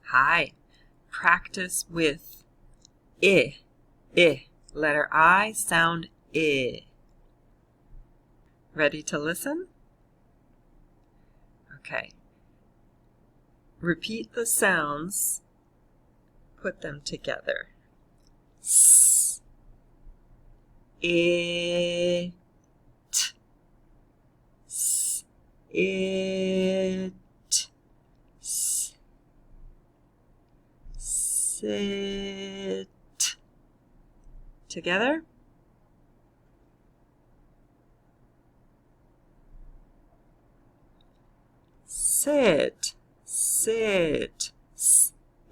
Hi. Practice with I. I. Letter I sound I. Ready to listen? Okay. Repeat the sounds. Put them together. S. It. S. It. S. Sit. Together. Sit. Sit.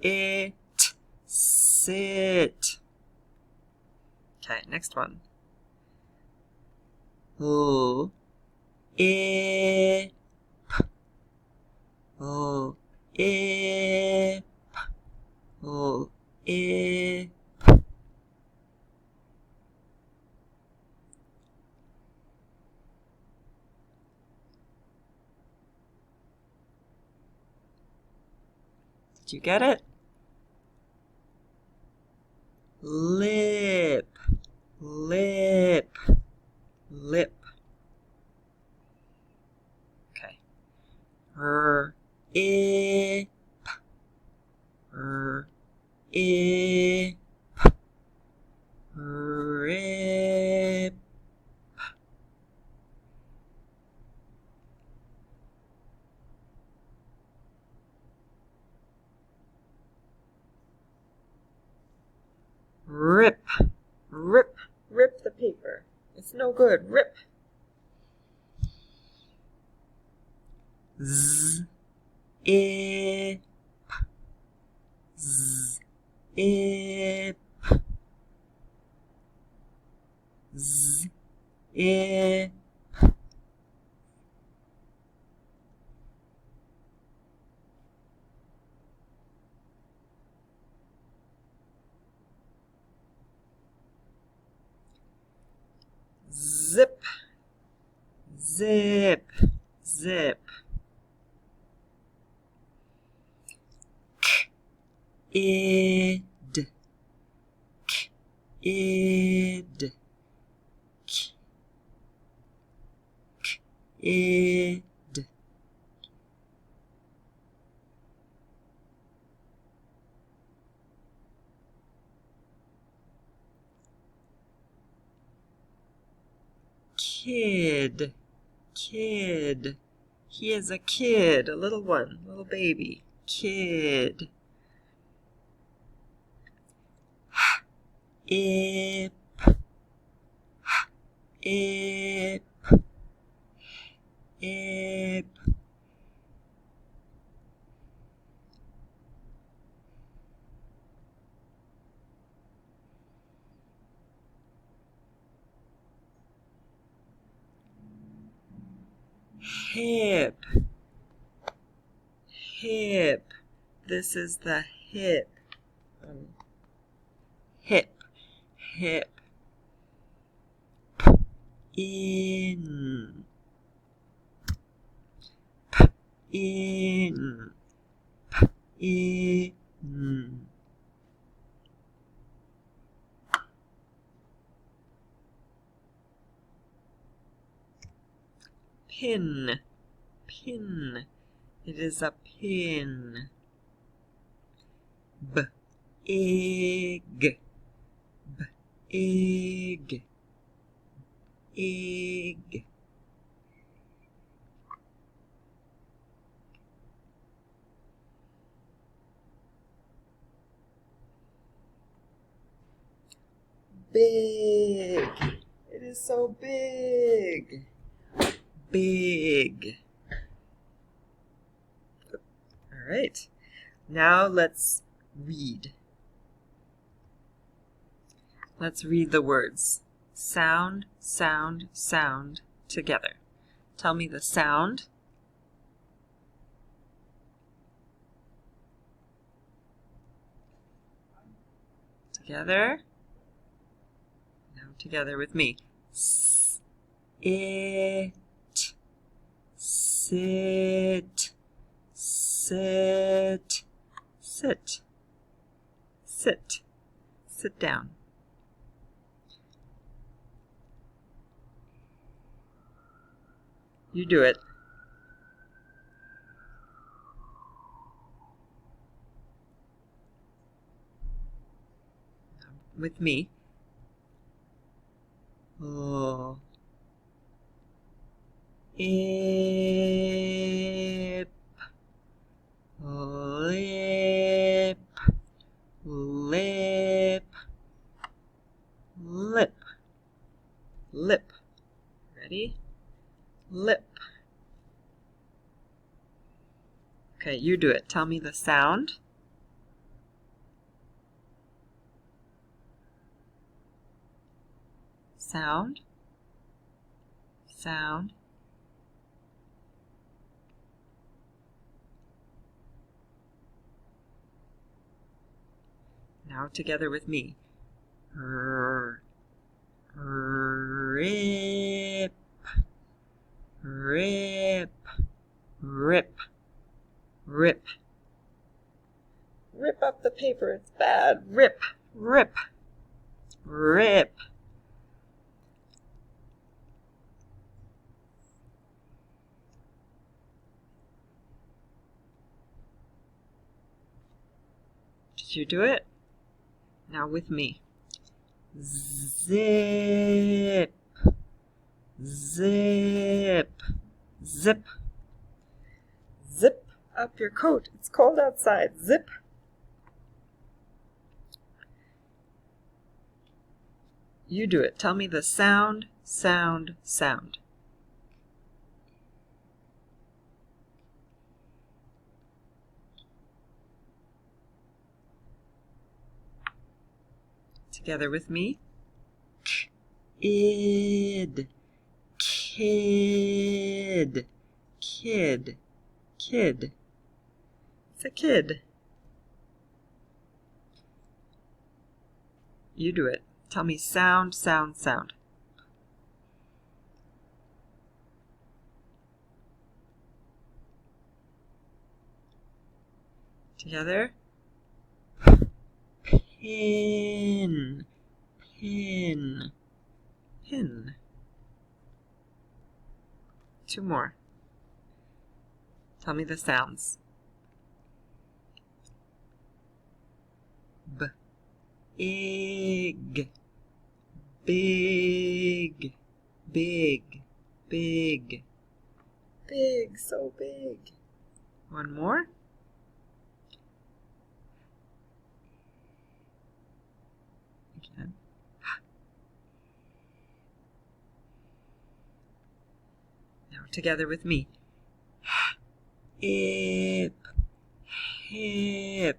It. Sit. Okay, next one. L. I. P. L. I. P. L. I. Did you get it? Lip, lip, lip. Okay. R, I, P. R, I, P. Rip. Rip, rip, rip the paper. It's no good. Rip. Z, I, P. Z, I, P. Z, I, P. Zip, zip, zip. K, id, k, id, k, k, id. Kid, kid. He is a kid, a little one, little baby. Kid. Ip, ip, ip. Hip, hip. This is the hip. Hip, hip. In, in, in. Pin, pin. It is a pin. B, egg, b, egg, egg. Big. It is so big. Big. All right. Now let's read. Let's read the words. Sound, sound, sound together. Tell me the sound. Together. Now together with me. S, it, sit, sit, Sit. Sit. Sit down. You do it. With me. Oh. Ip. Lip. Lip. Lip. Lip. Ready? Lip. Okay, you do it. Tell me the sound. Sound. Sound. Now together with me. Rip. Rip. Rip. Rip. Rip up the paper, it's bad. Rip. Rip. Rip. Did you do it? Now with me. Zip. Zip. Zip. Zip up your coat. It's cold outside. Zip. You do it. Tell me the sound, sound, sound. Together with me. Id. Kid. Kid. Kid. It's a kid. You do it. Tell me sound, sound, sound. Together. Pin. Pin. Pin. Two more. Tell me the sounds. B. Ig. Big. Big. Big. Big. So big. One more. Again. Now together with me. Hip. Hip.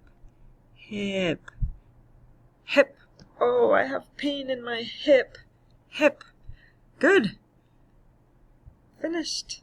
Hip. Hip. Oh, I have pain in my hip. Hip. Good. Finished.